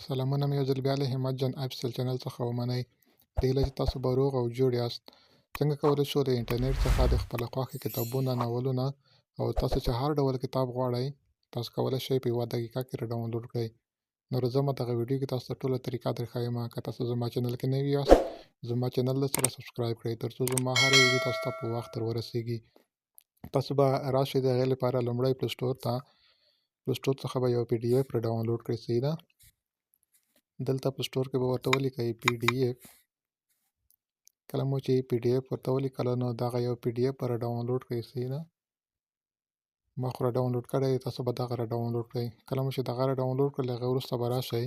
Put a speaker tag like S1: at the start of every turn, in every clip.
S1: سلامونه مې یو ځل بیا له همت جان افیسیل چینل څخه ومنئ. د هیله چې تاسو به روغ او جوړ یاست. څنګه کولی شو د انټرنیټ څخه د خپله خوښې کتابونه، ناولونه او تاسو چې هر ډول کتاب غواړئ تاسو کولی شئ په 1 دقیقه کې راډاونلوډ کړئ. نو راځم دغه ویډیو کې تاسو ته ټوله طریقه درښایم. که تاسو زما چینل کې نوي یاست زما چینل سره سبسکرایب کړئ ترڅو زما هره ویډیو تاسو ته په وخت ورسیږي. تاسو به راشئ د هغې لپاره لومړی پلی سټور ته، پلی سټور څخه به یو PDF راډاونلوډ کړئ. صحیح ده. دلته په سټور کې به ورته ولیکئ PDF. کله مو چې PDF ورته ولیکله نو دغه یو PDF به راډاونلوډ کړئ. صحیح ده. ما خو راډاونلوډ کړی دی، تاسو به دغه راډاونلوډ کړئ. کله مو چې دغه راډاونلوډ کړل هغه وروسته به راشئ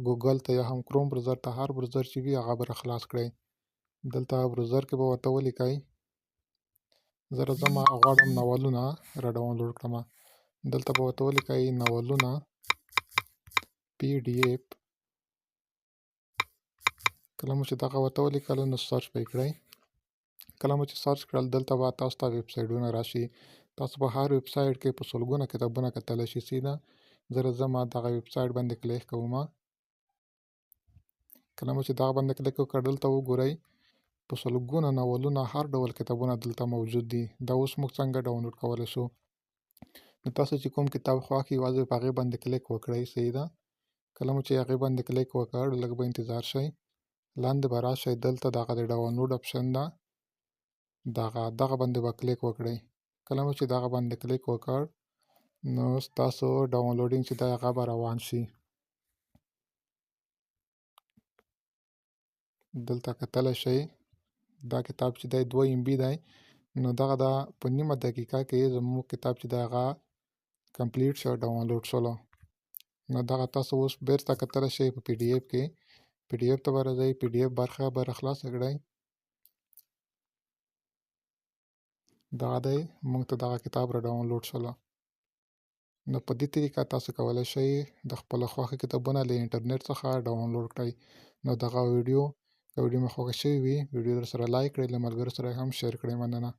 S1: ګوګل ته یا هم کروم براوزر ته، هر براوزر چې وي هغه به راخلاص کړئ. دلته براوزر کې به ورته ولیکئ زه راځم غواړم ناولونه راډاونلوډ کړم. دلته به ورته ولیکئ ناولونه PDF. کله مو چې دغه ورته ولیکل نو سرچ به یې کړئ. کله مو چې سرچ کړل دلته به تاسو ته ویب سایټونه راشي. تاسو په هر ویب سایټ کې په سلګونه کتابونه کتلی شئ. صحیح ده. زه راځم دغه ویب سایټ باندې کلیک کوم. کله مو چې دغه باندې کلیک وکړ دلته وګورئ په سلګونه ناولونه هر ډول کتابونه دلته موجود دي. دا اوس موږ څنګه ډاونلوډ کولی شو. نو تاسو چې کوم کتاب خوښ وي یوازې په هغې باندې کلیک وکړئ. صحیح ده. کله مو چې هغې باندې کلیک وکړ لږ به انتظار شئ. لاندې به راشئ دلته دغه د ډاونلوډ اپشن ده، دغه باندې به کلیک وکړئ. کله مو چې دغه باندې کلیک وکړ نو ستاسو ډاونلوډینګ چې دی هغه به روان شي. دلته کتلی شئ دا کتاب چې دی 2 MB دی. نو دغه دا په نیمه دقیقه کې زموږ کتاب چې دی هغه کمپلیټ شو، ډاونلوډ شولو. نو دغه تاسو اوس بیرته کتلی شئ په PDF کې. PDF ته به راځئ، PDF برخه به راخلاصه کړئ. دغه دی موږ ته دغه کتاب راډاونلوډ شولو. نو په دې طریقه تاسو کولی شئ د خپله خوښې کتابونه له انټرنیټ څخه ډاونلوډ کړئ. نو دغه ویډیو که ویډیو مو خوښه شوې وي ویډیو درسره لایک کړئ، له ملګرو سره یې هم شیر کړئ. مننه.